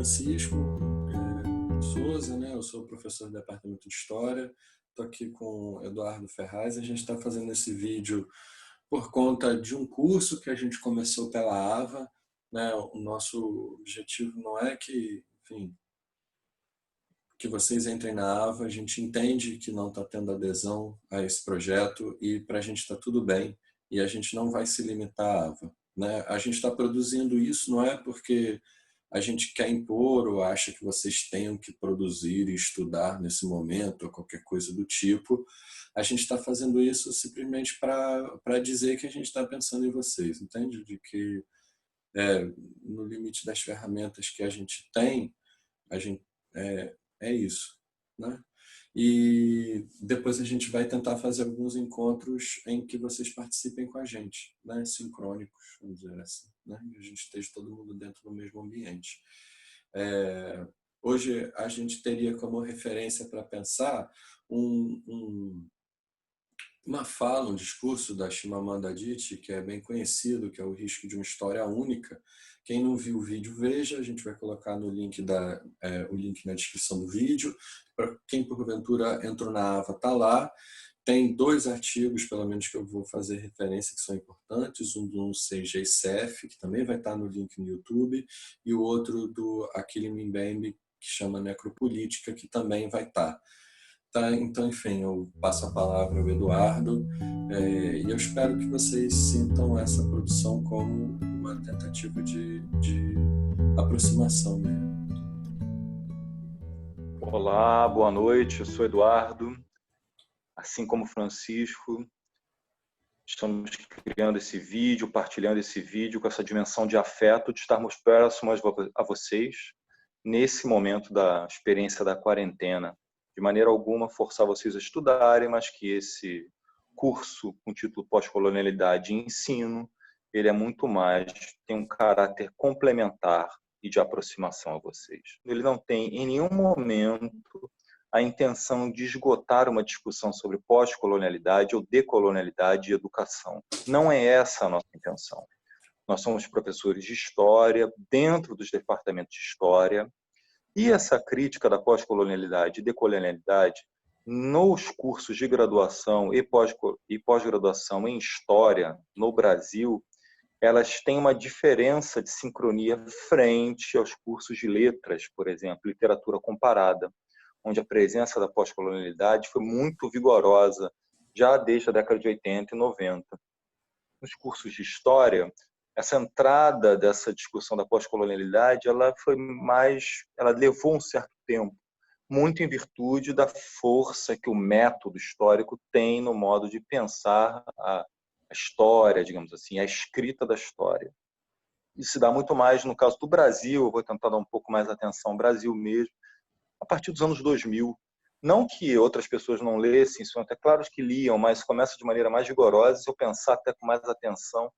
Francisco Souza, né? Eu sou professor do Departamento de História. Estou aqui com o Eduardo Ferraz. A gente está fazendo esse vídeo por conta de um curso que a gente começou pela AVA, né? O nosso objetivo não é que, enfim, que vocês entrem na AVA. A gente entende que não está tendo adesão a esse projeto e para a gente está tudo bem e a gente não vai se limitar à AVA, né? A gente está produzindo isso não é porque a gente quer impor ou acha que vocês tenham que produzir e estudar nesse momento ou qualquer coisa do tipo. A gente está fazendo isso simplesmente para dizer que a gente está pensando em vocês, entende? De que no limite das ferramentas que a gente tem, a gente é isso, né? E depois a gente vai tentar fazer alguns encontros em que vocês participem com a gente, né? Sincrônicos, vamos dizer assim, né? E a gente esteja todo mundo dentro do mesmo ambiente. Hoje a gente teria como referência para pensar uma fala, um discurso da Chimamanda Adichie, que é bem conhecido, que é o risco de uma história única. Quem não viu o vídeo, veja. A gente vai colocar no link o link na descrição do vídeo. Para quem, porventura, entrou na AVA, está lá. Tem 2 artigos, pelo menos, que eu vou fazer referência, que são importantes. Um do CGCF, que também vai estar no link no YouTube, e o outro do Achille Mbembe, que chama Necropolítica, que também vai estar. Tá, então, enfim, eu passo a palavra ao Eduardo e eu espero que vocês sintam essa produção como uma tentativa de aproximação mesmo. Olá, boa noite, eu sou Eduardo. Assim como Francisco, estamos criando esse vídeo, partilhando esse vídeo com essa dimensão de afeto, de estarmos próximos a vocês nesse momento da experiência da quarentena. De maneira alguma forçar vocês a estudarem, mas que esse curso com título Pós-Colonialidade e Ensino, ele é muito mais, tem um caráter complementar e de aproximação a vocês. Ele não tem em nenhum momento a intenção de esgotar uma discussão sobre pós-colonialidade ou decolonialidade e educação. Não é essa a nossa intenção. Nós somos professores de História, dentro dos departamentos de História, e essa crítica da pós-colonialidade e decolonialidade nos cursos de graduação e pós-graduação em História no Brasil, elas têm uma diferença de sincronia frente aos cursos de letras, por exemplo, literatura comparada, onde a presença da pós-colonialidade foi muito vigorosa já desde a década de 80 e 90. Nos cursos de História, essa entrada dessa discussão da pós-colonialidade, ela levou um certo tempo, muito em virtude da força que o método histórico tem no modo de pensar a história, digamos assim, a escrita da história. Isso se dá muito mais no caso do Brasil, eu vou tentar dar um pouco mais atenção ao Brasil mesmo, a partir dos anos 2000. Não que outras pessoas não lessem, são até claros que liam, mas começa de maneira mais vigorosa, se eu pensar até com mais atenção,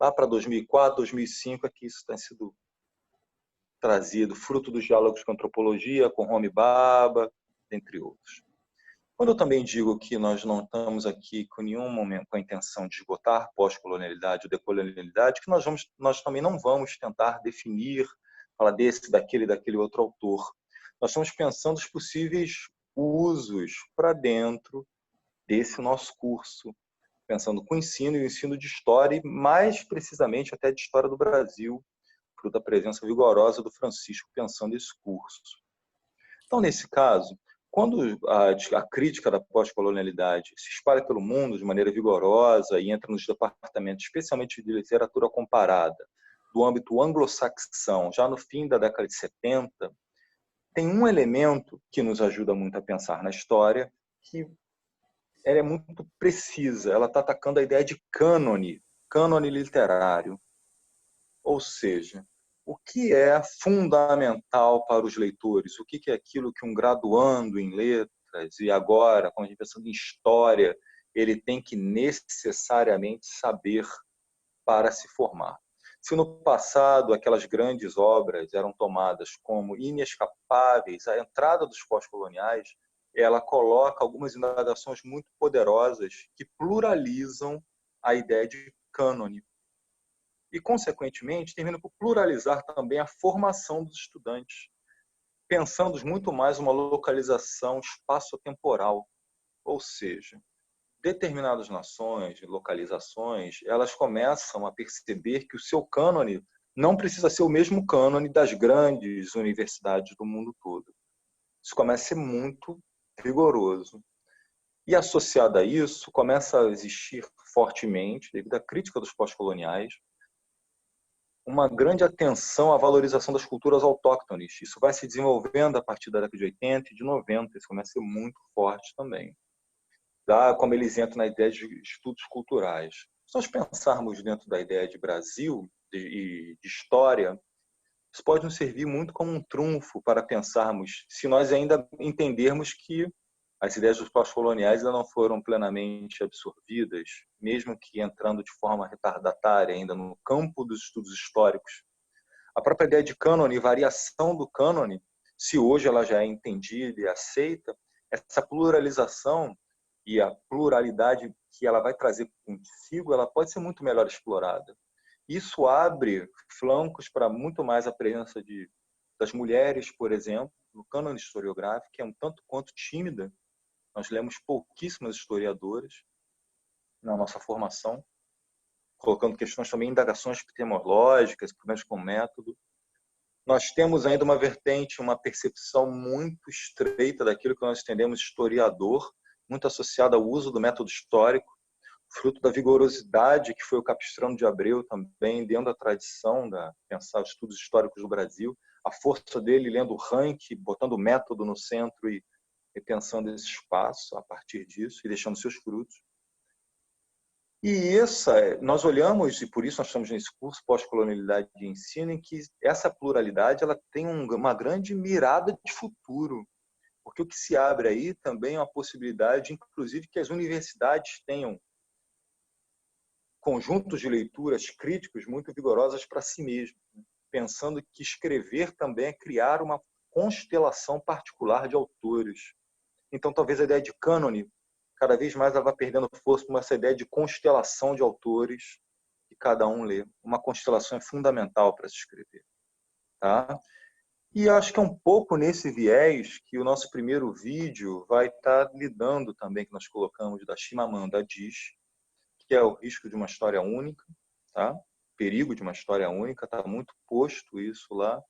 lá para 2004, 2005, é que isso tem sido trazido, fruto dos diálogos com antropologia, com Homi Bhabha, entre outros. Quando eu também digo que nós não estamos aqui com nenhum momento com a intenção de esgotar pós-colonialidade ou decolonialidade, que nós também não vamos tentar definir, falar daquele outro autor. Nós estamos pensando os possíveis usos para dentro desse nosso curso, pensando com o ensino e o ensino de história, e mais precisamente até de história do Brasil, fruto da presença vigorosa do Francisco pensando esse curso. Então, nesse caso, quando a crítica da pós-colonialidade se espalha pelo mundo de maneira vigorosa e entra nos departamentos, especialmente de literatura comparada, do âmbito anglo-saxão, já no fim da década de 70, tem um elemento que nos ajuda muito a pensar na história, que ela é muito precisa, ela está atacando a ideia de cânone literário. Ou seja, o que é fundamental para os leitores? O que é aquilo que um graduando em letras, e agora, quando a gente pensa em história, ele tem que necessariamente saber para se formar? Se no passado aquelas grandes obras eram tomadas como inescapáveis, a entrada dos pós-coloniais, ela coloca algumas indagações muito poderosas que pluralizam a ideia de cânone. e, consequentemente, termina por pluralizar também a formação dos estudantes, pensando muito mais uma localização espaço-temporal, ou seja, determinadas nações, localizações, elas começam a perceber que o seu cânone não precisa ser o mesmo cânone das grandes universidades do mundo todo. Isso começa a ser muito rigoroso. E associado a isso, começa a existir fortemente, devido à crítica dos pós-coloniais, uma grande atenção à valorização das culturas autóctones. Isso vai se desenvolvendo a partir da década de 80 e de 90, isso começa a ser muito forte também. Como eles entram na ideia de estudos culturais. Se nós pensarmos dentro da ideia de Brasil e de história, isso pode nos servir muito como um trunfo para pensarmos, se nós ainda entendermos que as ideias dos pós-coloniais ainda não foram plenamente absorvidas, mesmo que entrando de forma retardatária ainda no campo dos estudos históricos. A própria ideia de cânone e variação do cânone, se hoje ela já é entendida e aceita, essa pluralização e a pluralidade que ela vai trazer consigo, ela pode ser muito melhor explorada. Isso abre flancos para muito mais a presença das mulheres, por exemplo, no cânone historiográfico, que é um tanto quanto tímida. Nós lemos pouquíssimas historiadoras na nossa formação, colocando questões também, indagações epistemológicas, problemas com método. Nós temos ainda uma vertente, uma percepção muito estreita daquilo que nós entendemos historiador, muito associada ao uso do método histórico, fruto da vigorosidade que foi o Capistrano de Abreu também, dentro da tradição da pensar os estudos históricos do Brasil, a força dele lendo Rank, botando o método no centro e pensando esse espaço a partir disso e deixando seus frutos. E nós olhamos, e por isso nós estamos nesse curso Pós-Colonialidade de Ensino, em que essa pluralidade ela tem uma grande mirada de futuro, porque o que se abre aí também é uma possibilidade, inclusive, que as universidades tenham conjuntos de leituras críticos muito vigorosas para si mesmas, pensando que escrever também é criar uma constelação particular de autores. Então, talvez a ideia de cânone, cada vez mais ela vai perdendo força com essa ideia de constelação de autores que cada um lê. Uma constelação é fundamental para se escrever. Tá? E acho que é um pouco nesse viés que o nosso primeiro vídeo vai estar lidando também, que nós colocamos da Chimamanda Adichie, que é o risco de uma história única, tá? Perigo de uma história única, está muito posto isso lá,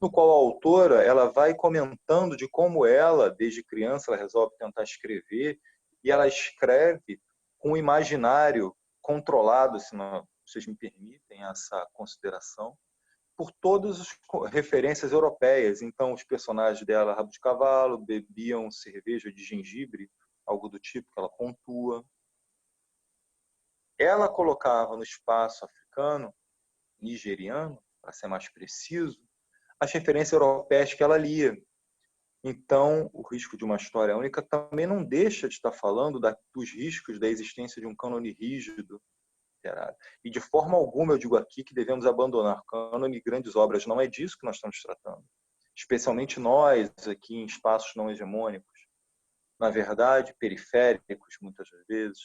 no qual a autora ela vai comentando de como ela, desde criança, ela resolve tentar escrever, e ela escreve com um imaginário controlado, se vocês me permitem essa consideração, por todas as referências europeias. Então, os personagens dela, rabo de cavalo, bebiam cerveja de gengibre, algo do tipo que ela pontua. Ela colocava no espaço africano, nigeriano, para ser mais preciso, as referências europeias que ela lia. Então, o risco de uma história única também não deixa de estar falando dos riscos da existência de um cânone rígido literário. E de forma alguma eu digo aqui que devemos abandonar cânone e grandes obras. Não é disso que nós estamos tratando. Especialmente nós, aqui em espaços não hegemônicos. Na verdade, periféricos, muitas vezes.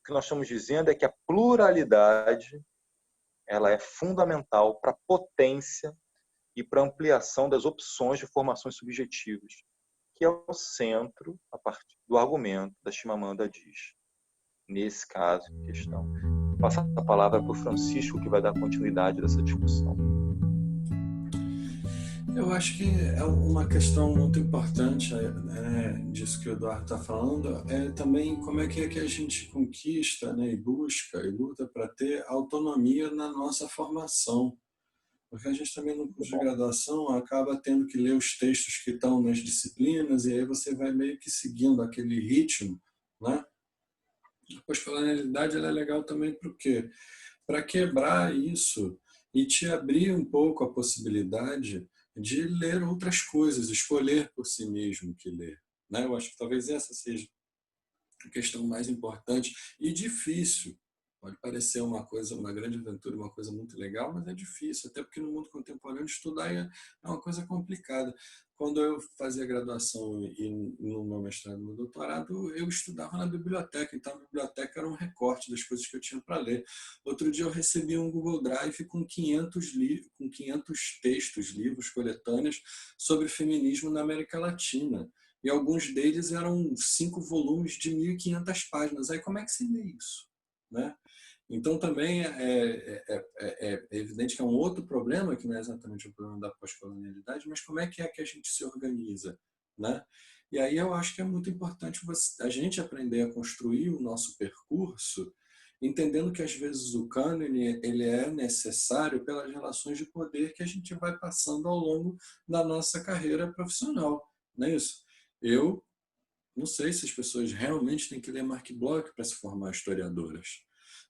O que nós estamos dizendo é que a pluralidade ela é fundamental para a potência e para a ampliação das opções de formações subjetivas, que é o centro, a partir do argumento da Chimamanda Adichie. Nesse caso, questão. Vou passar a palavra para o Francisco, que vai dar continuidade dessa discussão. Eu acho que é uma questão muito importante, né, disso que o Eduardo está falando, é também como é que a gente conquista, né, e busca e luta para ter autonomia na nossa formação. Porque a gente também no curso de graduação acaba tendo que ler os textos que estão nas disciplinas e aí você vai meio que seguindo aquele ritmo, né? A pós-colonialidade ela é legal também para o quê? Para quebrar isso e te abrir um pouco a possibilidade de ler outras coisas, escolher por si mesmo o que ler, né? Eu acho que talvez essa seja a questão mais importante e difícil, Pode parecer uma coisa, uma grande aventura, uma coisa muito legal, mas é difícil, até porque no mundo contemporâneo estudar é uma coisa complicada. Quando eu fazia graduação e no meu mestrado e no doutorado, eu estudava na biblioteca, então a biblioteca era um recorte das coisas que eu tinha para ler. Outro dia eu recebi um Google Drive com 500 textos, livros, coletâneas sobre feminismo na América Latina. E alguns deles eram 5 volumes de 1.500 páginas. Aí como é que se lê isso? Né? Então, também é evidente que é um outro problema, que não é exatamente o problema da pós-colonialidade, mas como é que a gente se organiza, né? E aí eu acho que é muito importante a gente aprender a construir o nosso percurso, entendendo que às vezes o cânone ele é necessário pelas relações de poder que a gente vai passando ao longo da nossa carreira profissional, não é isso? Eu não sei se as pessoas realmente têm que ler Mark Bloch para se formar historiadoras,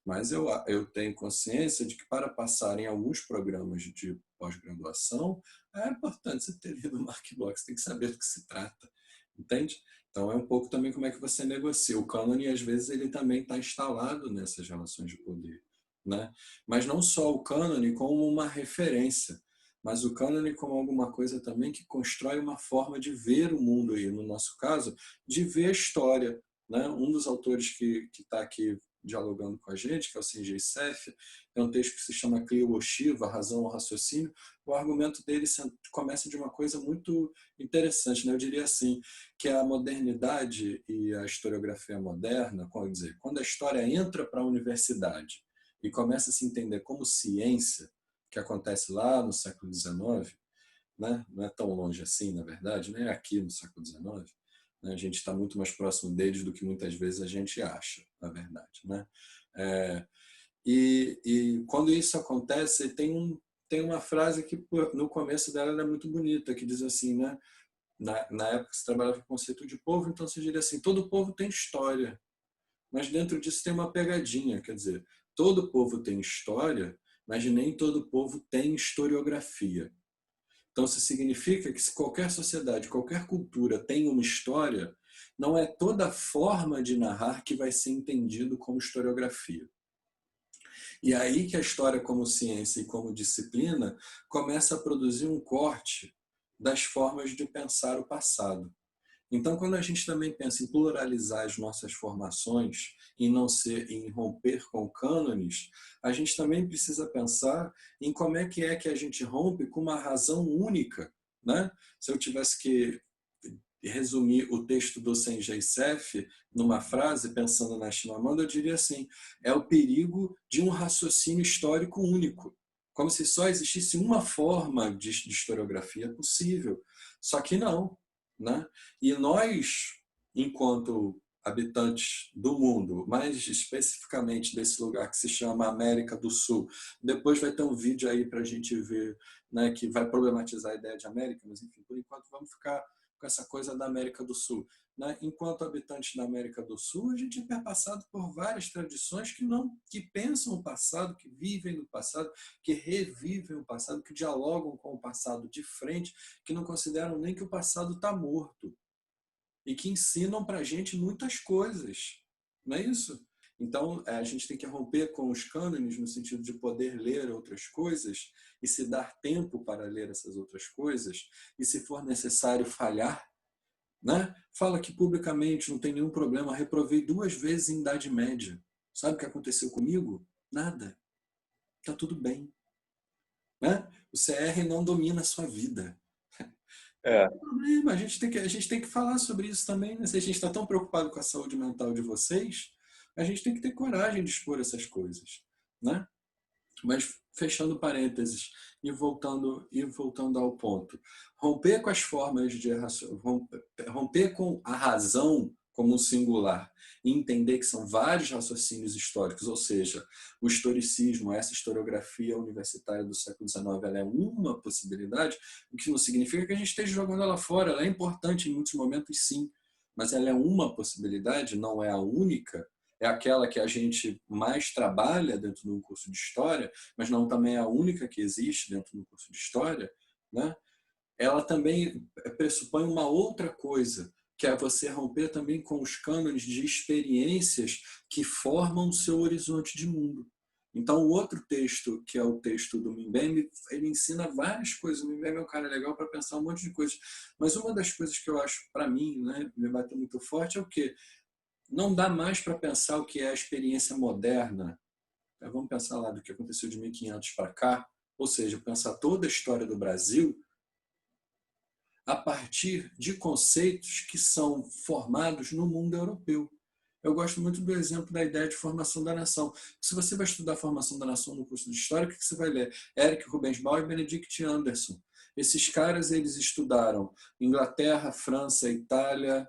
mas eu tenho consciência de que para passar em alguns programas de pós-graduação é importante você ter lido Mark Bloch, você tem que saber do que se trata, entende? Então é um pouco também como é que você negocia. O cânone, às vezes, ele também está instalado nessas relações de poder, né? Mas não só o cânone como uma referência, mas o cânone como alguma coisa também que constrói uma forma de ver o mundo, e no nosso caso, de ver a história. Né? Um dos autores que está aqui dialogando com a gente, que é o Sanjay Seth, é um texto que se chama Clio Shiva, Razão ao Raciocínio. O argumento dele começa de uma coisa muito interessante. Né? Eu diria assim, que a modernidade e a historiografia moderna, quando a história entra para a universidade e começa a se entender como ciência, que acontece lá no século XIX, né? Não é tão longe assim, na verdade, né? Aqui no século XIX, né? A gente está muito mais próximo deles do que muitas vezes a gente acha, na verdade, né? E quando isso acontece, tem uma frase que no começo dela é muito bonita, que diz assim, né? Na época se trabalhava com o conceito de povo, então se diria assim, todo povo tem história, mas dentro disso tem uma pegadinha, quer dizer, todo povo tem história, mas nem todo povo tem historiografia. Então, isso significa que se qualquer sociedade, qualquer cultura tem uma história, não é toda forma de narrar que vai ser entendido como historiografia. E aí que a história como ciência e como disciplina começa a produzir um corte das formas de pensar o passado. Então, quando a gente também pensa em pluralizar as nossas formações, em romper com cânones, a gente também precisa pensar em como é que a gente rompe com uma razão única, né? Se eu tivesse que resumir o texto do Sanjay Seth numa frase, pensando na Chimamanda, eu diria assim: é o perigo de um raciocínio histórico único, como se só existisse uma forma de historiografia possível. Só que não, né? E nós, enquanto habitantes do mundo, mais especificamente desse lugar que se chama América do Sul, depois vai ter um vídeo aí para a gente ver, né, que vai problematizar a ideia de América, mas enfim, por enquanto vamos ficar com essa coisa da América do Sul. Né? Enquanto habitantes da América do Sul, a gente é perpassado por várias tradições que pensam o passado, que vivem no passado, que revivem o passado, que dialogam com o passado de frente, que não consideram nem que o passado está morto e que ensinam para a gente muitas coisas. Não é isso? Então, a gente tem que romper com os cânones no sentido de poder ler outras coisas e se dar tempo para ler essas outras coisas e, se for necessário, falhar. Né? Fala que publicamente não tem nenhum problema, reprovei 2 vezes em Idade Média. Sabe o que aconteceu comigo? Nada. Está tudo bem. Né? O CR não domina a sua vida. É, Problema. A gente tem que falar sobre isso também. Né? Se a gente está tão preocupado com a saúde mental de vocês, a gente tem que ter coragem de expor essas coisas. Né? Mas, fechando parênteses e voltando ao ponto, romper com as formas de romper com a razão como um singular e entender que são vários raciocínios históricos, ou seja, o historicismo, essa historiografia universitária do século XIX, ela é uma possibilidade, o que não significa que a gente esteja jogando ela fora. Ela é importante em muitos momentos, sim, mas ela é uma possibilidade, não é a única. É aquela que a gente mais trabalha dentro de um curso de História, mas não também é a única que existe dentro do curso de História, né? Ela também pressupõe uma outra coisa, que é você romper também com os cânones de experiências que formam o seu horizonte de mundo. Então, o outro texto, que é o texto do Mbembe, ele ensina várias coisas. O Mbembe é um cara legal para pensar um monte de coisas. Mas uma das coisas que eu acho, para mim, né, me bateu muito forte é o quê? Não dá mais para pensar o que é a experiência moderna. Vamos pensar lá do que aconteceu de 1500 para cá, ou seja, pensar toda a história do Brasil a partir de conceitos que são formados no mundo europeu. Eu gosto muito do exemplo da ideia de formação da nação. Se você vai estudar a formação da nação no curso de História, o que você vai ler? Eric Rubensbauer e Benedict Anderson. Esses caras, eles estudaram Inglaterra, França, Itália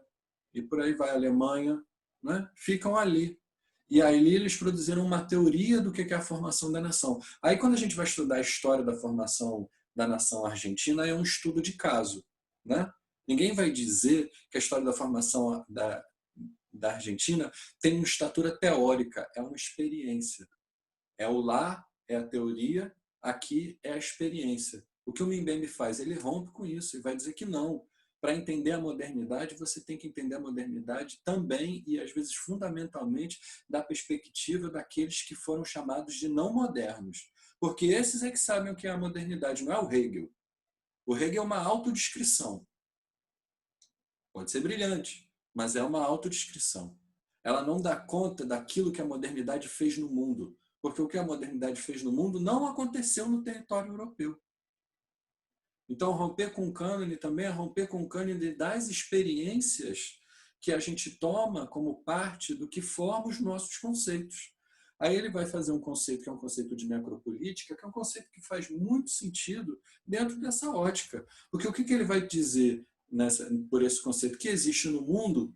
e por aí vai, Alemanha, né? Ficam ali. E aí eles produziram uma teoria do que é a formação da nação. Aí quando a gente vai estudar a história da formação da nação argentina, é um estudo de caso, né? Ninguém vai dizer que a história da formação da Argentina tem uma estatura teórica, é uma experiência. É o lá, é a teoria, aqui é a experiência. O que o Mbembe faz? Ele rompe com isso e vai dizer que não. Para entender a modernidade, você tem que entender a modernidade também e, às vezes, fundamentalmente, da perspectiva daqueles que foram chamados de não modernos. Porque esses é que sabem o que é a modernidade, não é o Hegel. O Hegel é uma autodescrição. Pode ser brilhante, mas é uma autodescrição. Ela não dá conta daquilo que a modernidade fez no mundo, porque o que a modernidade fez no mundo não aconteceu no território europeu. Então, romper com o cânone também é romper com o cânone das experiências que a gente toma como parte do que forma os nossos conceitos. Aí ele vai fazer um conceito que é um conceito de necropolítica, que é um conceito que faz muito sentido dentro dessa ótica. Porque o que ele vai dizer por esse conceito? Que existe no mundo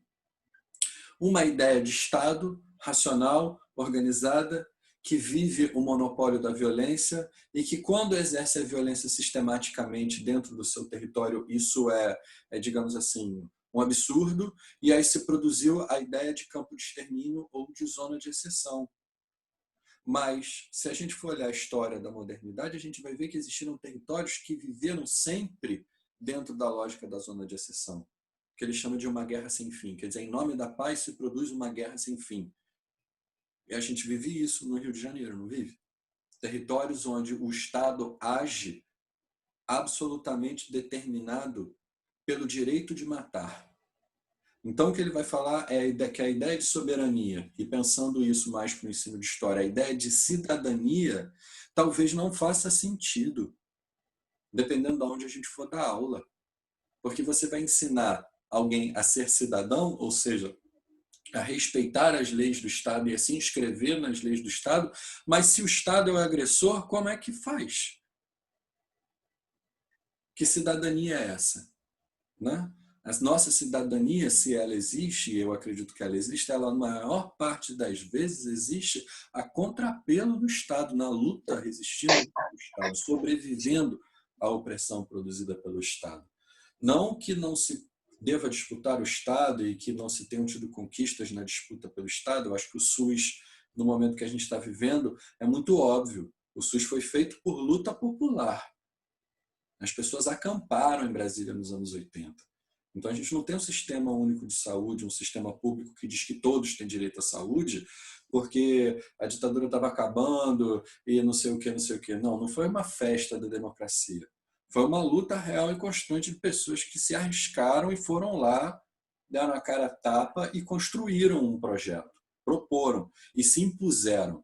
uma ideia de Estado racional, organizada, que vive o monopólio da violência e que, quando exerce a violência sistematicamente dentro do seu território, isso digamos assim, um absurdo, e aí se produziu a ideia de campo de extermínio ou de zona de exceção. Mas, se a gente for olhar a história da modernidade, a gente vai ver que existiram territórios que viveram sempre dentro da lógica da zona de exceção, que ele chama de uma guerra sem fim. Quer dizer, em nome da paz se produz uma guerra sem fim. E a gente vive isso no Rio de Janeiro, não vive? Territórios onde o Estado age absolutamente determinado pelo direito de matar. Então, o que ele vai falar é que a ideia de soberania, e pensando isso mais para o ensino de história, a ideia de cidadania talvez não faça sentido, dependendo de onde a gente for dar aula. Porque você vai ensinar alguém a ser cidadão, ou seja, a respeitar as leis do Estado e a se inscrever nas leis do Estado, mas se o Estado é o agressor, como é que faz? Que cidadania é essa? Né? A nossa cidadania, se ela existe, e eu acredito que ela existe, ela, na maior parte das vezes, existe a contrapelo do Estado, na luta resistindo ao Estado, sobrevivendo à opressão produzida pelo Estado. Não que não se deva disputar o Estado e que não se tenham tido conquistas na disputa pelo Estado. Eu acho que o SUS, no momento que a gente está vivendo, é muito óbvio. O SUS foi feito por luta popular. As pessoas acamparam em Brasília nos anos 80. Então, a gente não tem um sistema único de saúde, um sistema público que diz que todos têm direito à saúde, porque a ditadura estava acabando e não sei o que, não sei o que. Não, não foi uma festa da democracia. Foi uma luta real e constante de pessoas que se arriscaram e foram lá, deram a cara a tapa e construíram um projeto, proporam e se impuseram.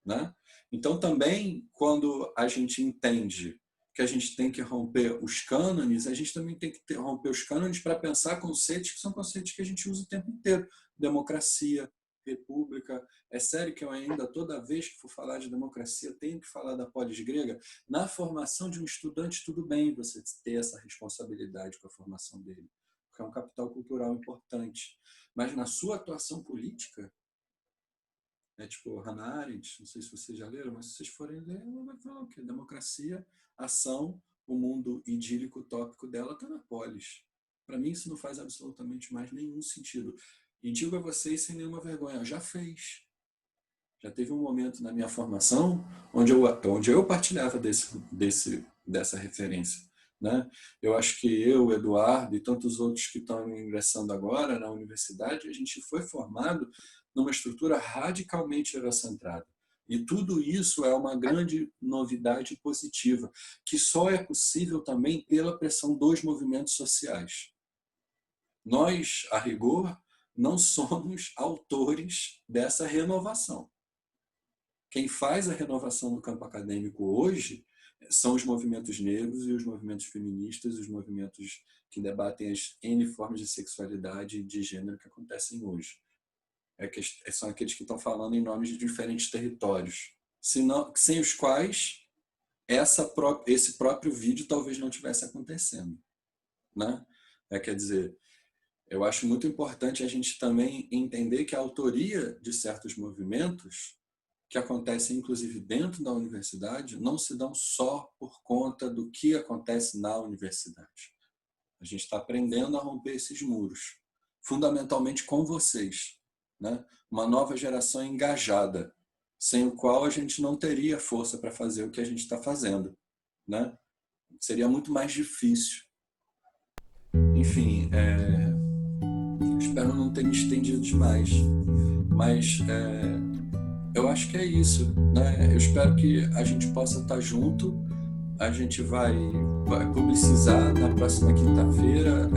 Né? Então, também, quando a gente entende que a gente tem que romper os cânones, a gente também tem que romper os cânones para pensar conceitos que são conceitos que a gente usa o tempo inteiro. Democracia, república. É sério que eu ainda, toda vez que for falar de democracia, tenho que falar da polis grega. Na formação de um estudante, tudo bem você ter essa responsabilidade com a formação dele, porque é um capital cultural importante. Mas na sua atuação política, tipo Hannah Arendt, não sei se vocês já leram, mas se vocês forem ler, ela vai falar o quê? Democracia, ação, o mundo idílico utópico dela está na polis. Para mim, isso não faz absolutamente mais nenhum sentido. E digo a vocês sem nenhuma vergonha, já fez. Já teve um momento na minha formação onde eu partilhava dessa referência. né? Eu acho que eu, Eduardo e tantos outros que estão ingressando agora na universidade, a gente foi formado numa estrutura radicalmente eurocentrada. E tudo isso é uma grande novidade positiva, que só é possível também pela pressão dos movimentos sociais. Nós, a rigor, não somos autores dessa renovação. Quem faz a renovação do campo acadêmico hoje são os movimentos negros e os movimentos feministas, os movimentos que debatem as N formas de sexualidade e de gênero que acontecem hoje. São aqueles que estão falando em nomes de diferentes territórios, sem os quais esse próprio vídeo talvez não estivesse acontecendo, né? Quer dizer, eu acho muito importante a gente também entender que a autoria de certos movimentos, que acontecem inclusive dentro da universidade, não se dão só por conta do que acontece na universidade. A gente está aprendendo a romper esses muros, fundamentalmente com vocês, né? Uma nova geração engajada, sem o qual a gente não teria força para fazer o que a gente está fazendo, né? Seria muito mais difícil. Enfim, espero não ter me estendido demais, mas eu acho que é isso, né? Eu espero que a gente possa estar junto. A gente vai publicizar na próxima quinta-feira.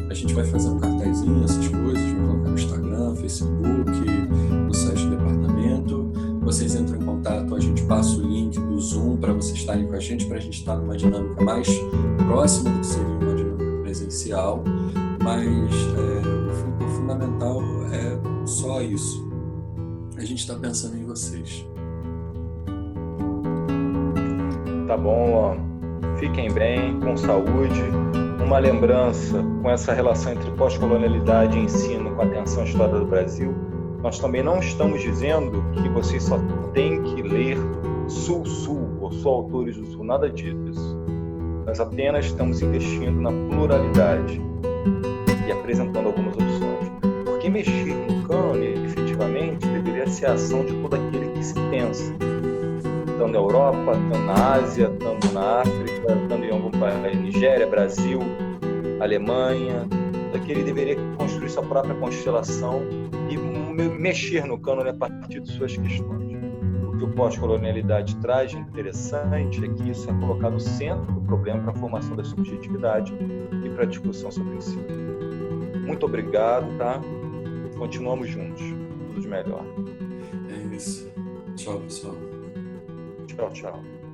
A gente vai fazer um cartazinho, essas coisas, vai colocar no Instagram, Facebook, no site do departamento. Vocês entram em contato, a gente passa o link do Zoom para vocês estarem com a gente estar numa dinâmica mais próxima do que seria uma dinâmica presencial. Mas o fundamental é só isso. A gente está pensando em vocês. Tá bom, ó. Fiquem bem, com saúde. Uma lembrança com essa relação entre pós-colonialidade e ensino com atenção à história do Brasil. Nós também não estamos dizendo que vocês só têm que ler Sul-Sul ou só autores do Sul, nada disso. Nós apenas estamos investindo na pluralidade e apresentando algumas opções. Porque mexer no cânone, efetivamente, deveria ser a ação de todo aquele que se pensa. Estando na Europa, estando na Ásia, estando na África, estando em algum país, Nigéria, Brasil, Alemanha, daquele deveria construir sua própria constelação e mexer no cânone a partir de suas questões. O que o pós-colonialidade traz de interessante é que isso é colocado no centro do problema para a formação da subjetividade e para a discussão sobre ensino. Muito obrigado, tá? Continuamos juntos. Tudo de melhor. É isso. Tchau, pessoal. Tchau, tchau.